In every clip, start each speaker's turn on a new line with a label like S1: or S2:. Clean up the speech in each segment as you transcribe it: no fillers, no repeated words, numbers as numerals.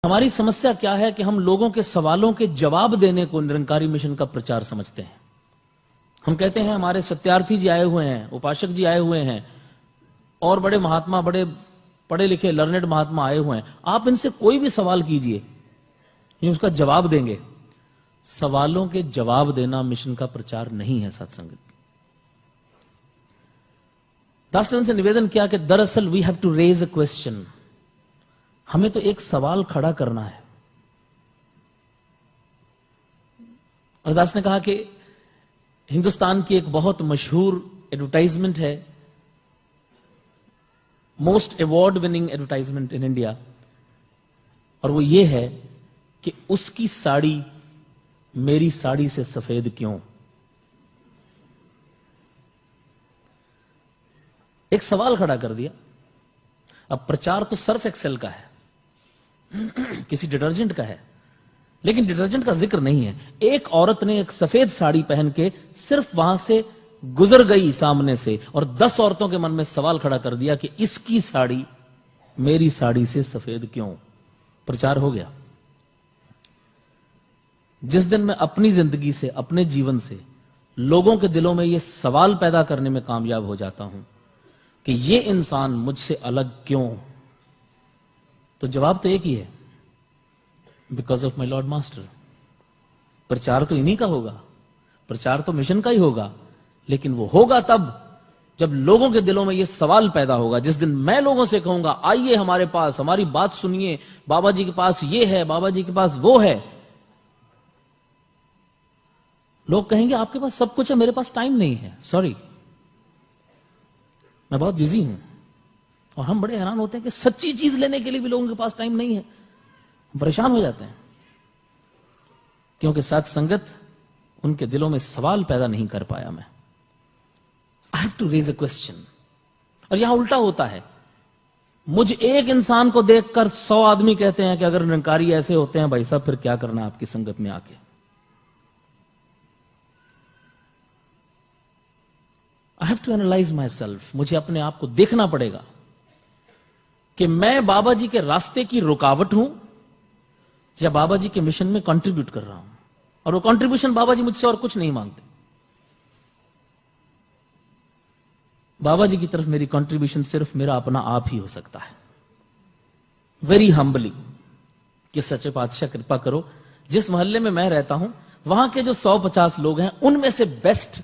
S1: हमारी समस्या क्या है कि हम लोगों के सवालों के जवाब देने को निरंकारी मिशन का प्रचार समझते हैं। हम कहते हैं हमारे सत्यार्थी जी आए हुए हैं, उपासक जी आए हुए हैं और बड़े महात्मा, बड़े पढ़े लिखे लर्नेड महात्मा आए हुए हैं, आप इनसे कोई भी सवाल कीजिए, ये उसका जवाब देंगे। सवालों के जवाब देना मिशन का प्रचार नहीं है सत्संगत। दास ने उनसे निवेदन किया कि दरअसल we have to raise a question, हमें तो एक सवाल खड़ा करना है। और दास ने कहा कि हिंदुस्तान की एक बहुत मशहूर एडवर्टाइजमेंट है, most award winning advertisement in India, और वो ये है कि उसकी साड़ी मेरी साड़ी से सफेद क्यों। एक सवाल खड़ा कर दिया। अब प्रचार तो सर्फ एक्सेल का है, किसी डिटर्जेंट का है, लेकिन डिटर्जेंट का जिक्र नहीं है। एक औरत ने एक सफेद साड़ी पहन के सिर्फ वहां से गुजर गई सामने से, और 10 औरतों के मन में सवाल खड़ा कर दिया कि इसकी साड़ी मेरी साड़ी से सफेद क्यों। प्रचार हो गया। जिस दिन मैं अपनी जिंदगी से, अपने जीवन से लोगों के दिलों में यह सवाल पैदा करने में कामयाब हो जाता हूं कि ये इंसान मुझसे अलग क्यों, तो जवाब तो एक ही है, because of my lord master. प्रचार तो इन्हीं का होगा, प्रचार तो मिशन का ही होगा, लेकिन वो होगा तब जब लोगों के दिलों में यह सवाल पैदा होगा। जिस दिन मैं लोगों से कहूंगा आइए हमारे पास, हमारी बात सुनिए, बाबा जी के पास ये है, बाबा जी के पास वो है, लोग कहेंगे आपके पास सब कुछ है, मेरे पास टाइम नहीं है, सॉरी मैं बहुत बिजी हूं। और हम बड़े हैरान होते हैं कि सच्ची चीज लेने के लिए भी लोगों के पास टाइम नहीं है, परेशान हो जाते हैं, क्योंकि सत्संगत उनके दिलों में सवाल पैदा नहीं कर पाया। मैं I have to raise a question. और यहां उल्टा होता है, मुझ एक इंसान को देखकर 100 आदमी कहते हैं कि अगर निरंकारी ऐसे होते हैं भाई साहब, फिर क्या करना आपकी संगत में आके। I have to analyse myself. मुझे अपने आप को देखना पड़ेगा कि मैं बाबा जी के रास्ते की रुकावट हूं या बाबा जी के मिशन में कंट्रीब्यूट कर रहा हूं। और वो कंट्रीब्यूशन बाबा जी मुझसे और कुछ नहीं मांगते। बाबा जी की तरफ मेरी कंट्रीब्यूशन सिर्फ मेरा अपना आप ही हो सकता है। वेरी हम्बली कि सच्चे पातशाह कृपा करो, जिस मोहल्ले में मैं रहता हूं वहां के जो 100-50 लोग हैं उनमें से बेस्ट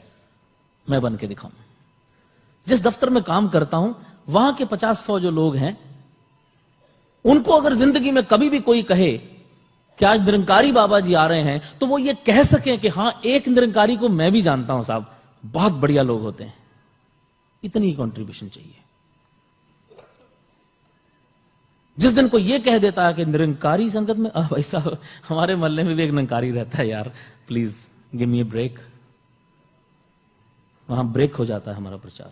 S1: मैं बन के दिखाऊं। जिस दफ्तर में काम करता हूं वहां के 50-100 जो लोग हैं, उनको अगर जिंदगी में कभी भी कोई कहे कि आज निरंकारी बाबा जी आ रहे हैं, तो वो ये कह सकें कि हां एक निरंकारी को मैं भी जानता हूं साहब, बहुत बढ़िया लोग होते हैं। इतनी कंट्रीब्यूशन चाहिए। जिस दिन कोई ये कह देता है कि निरंकारी संगत में भाई साहब हमारे मोहल्ले में भी एक निरंकारी रहता है यार, please give me a break, वहां ब्रेक हो जाता है हमारा प्रचार।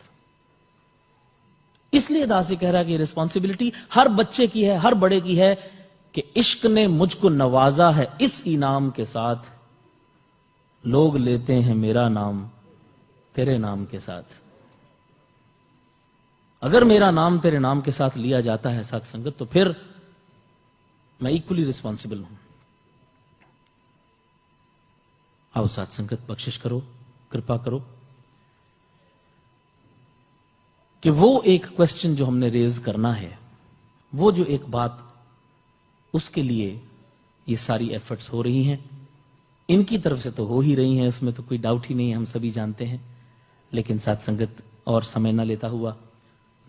S1: इसलिए दासी कह रहा है कि रिस्पॉन्सिबिलिटी हर बच्चे की है, हर बड़े की है कि इश्क ने मुझको नवाजा है इस इनाम के साथ, लोग लेते हैं मेरा नाम तेरे नाम के साथ। अगर मेरा नाम तेरे नाम के साथ लिया जाता है सत्संगत, तो फिर मैं इक्वली रिस्पॉन्सिबल हूं। आओ सत्संगत बख्शिश करो, कृपा करो कि वो एक क्वेश्चन जो हमने रेज करना है, वो जो एक बात, उसके लिए ये सारी एफर्ट्स हो रही हैं। इनकी तरफ से तो हो ही रही हैं, उसमें तो कोई डाउट ही नहीं है, हम सभी जानते हैं। लेकिन सत्संगत और समय न लेता हुआ